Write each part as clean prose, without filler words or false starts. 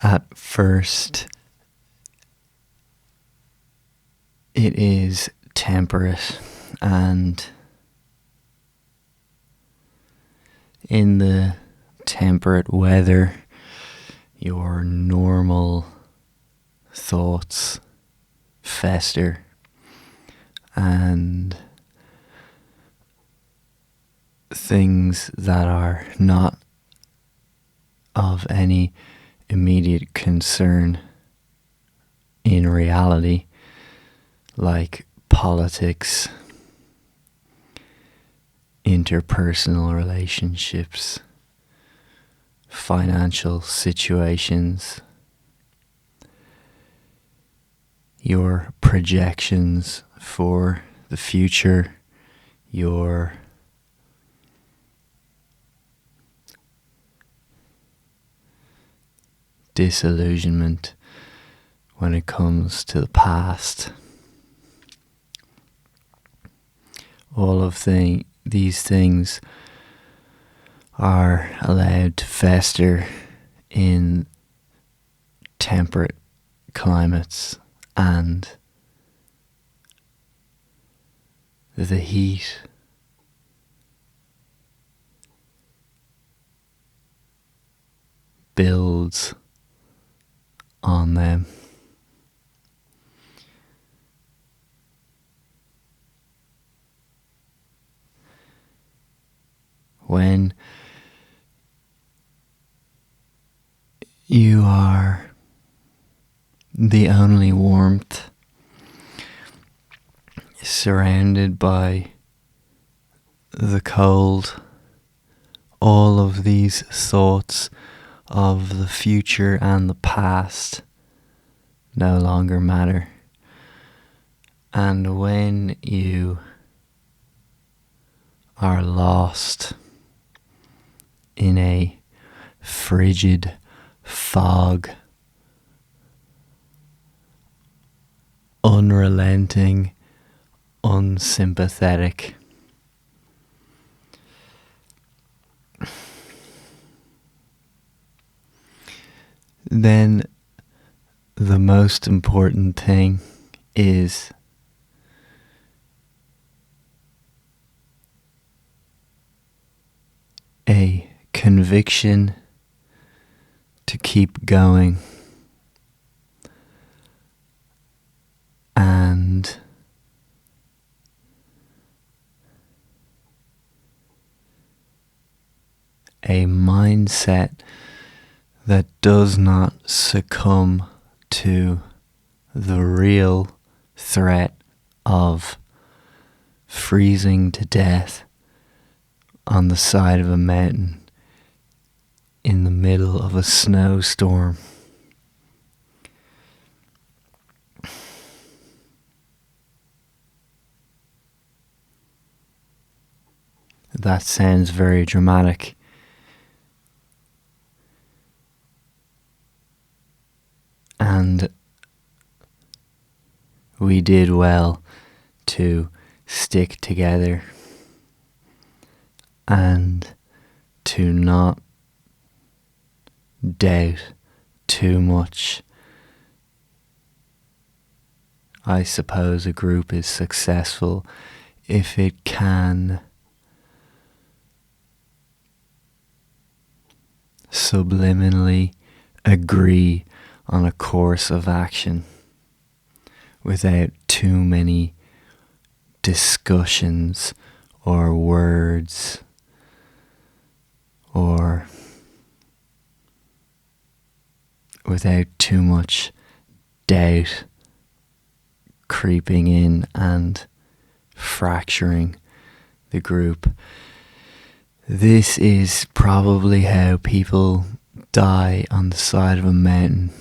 At first, it is temperate, and in the temperate weather, your normal thoughts fester, and things that are not of any immediate concern in reality, like politics, interpersonal relationships, financial situations, your projections for the future, your disillusionment when it comes to the past. All of these things are allowed to fester in temperate climates, and the heat builds on them. When you are the only warmth, surrounded by the cold, all of these thoughts of the future and the past no longer matter. And when you are lost in a frigid fog, unrelenting, unsympathetic, then the most important thing is a conviction to keep going, and a mindset that does not succumb to the real threat of freezing to death on the side of a mountain in the middle of a snowstorm. That sounds very dramatic. And we did well to stick together and to not doubt too much. I suppose a group is successful if it can subliminally agree on a course of action without too many discussions or words or without too much doubt creeping in and fracturing the group. This is probably how people die on the side of a mountain,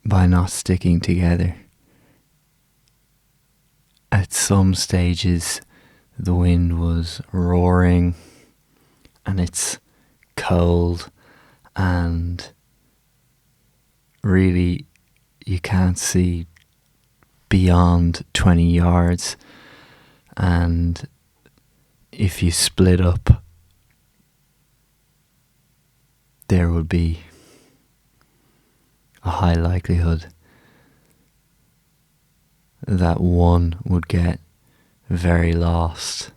by not sticking together. At some stages, the wind was roaring and it's cold, and really you can't see beyond 20 yards, and if you split up, there would be a high likelihood that one would get very lost.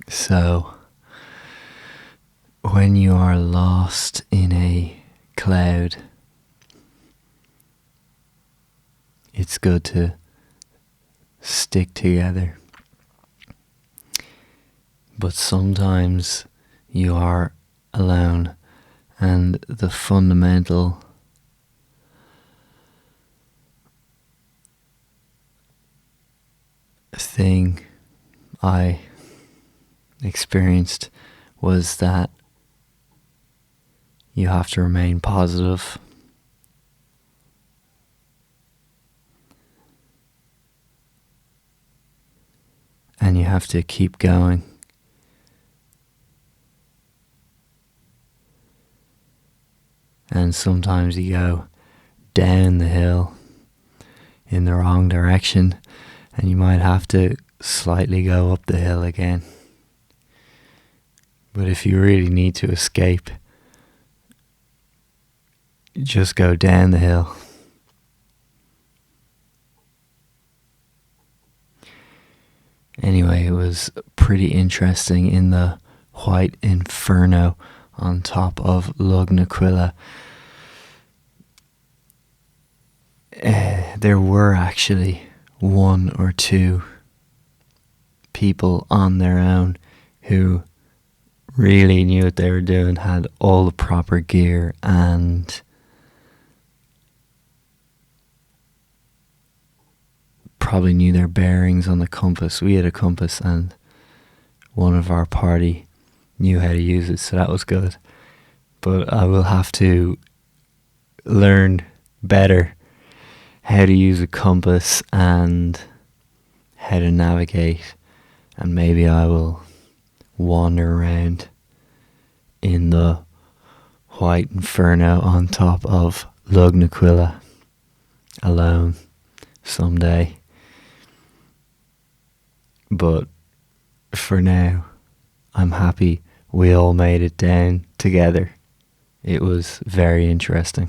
So, when you are lost in a cloud, it's good to stick together. But sometimes you are alone, and the fundamental thing I experienced was that you have to remain positive. And you have to keep going. And sometimes you go down the hill in the wrong direction, and you might have to slightly go up the hill again. But if you really need to escape, just go down the hill. Anyway, it was pretty interesting in the white inferno on top of Lugnaquilla. There were actually one or two people on their own who really knew what they were doing, had all the proper gear, and probably knew their bearings on the compass. We had a compass, and one of our party knew how to use it, so that was good. But I will have to learn better how to use a compass and how to navigate, and maybe I will wander around in the white inferno on top of Lugnaquilla alone someday. But for now, I'm happy we all made it down together. It was very interesting.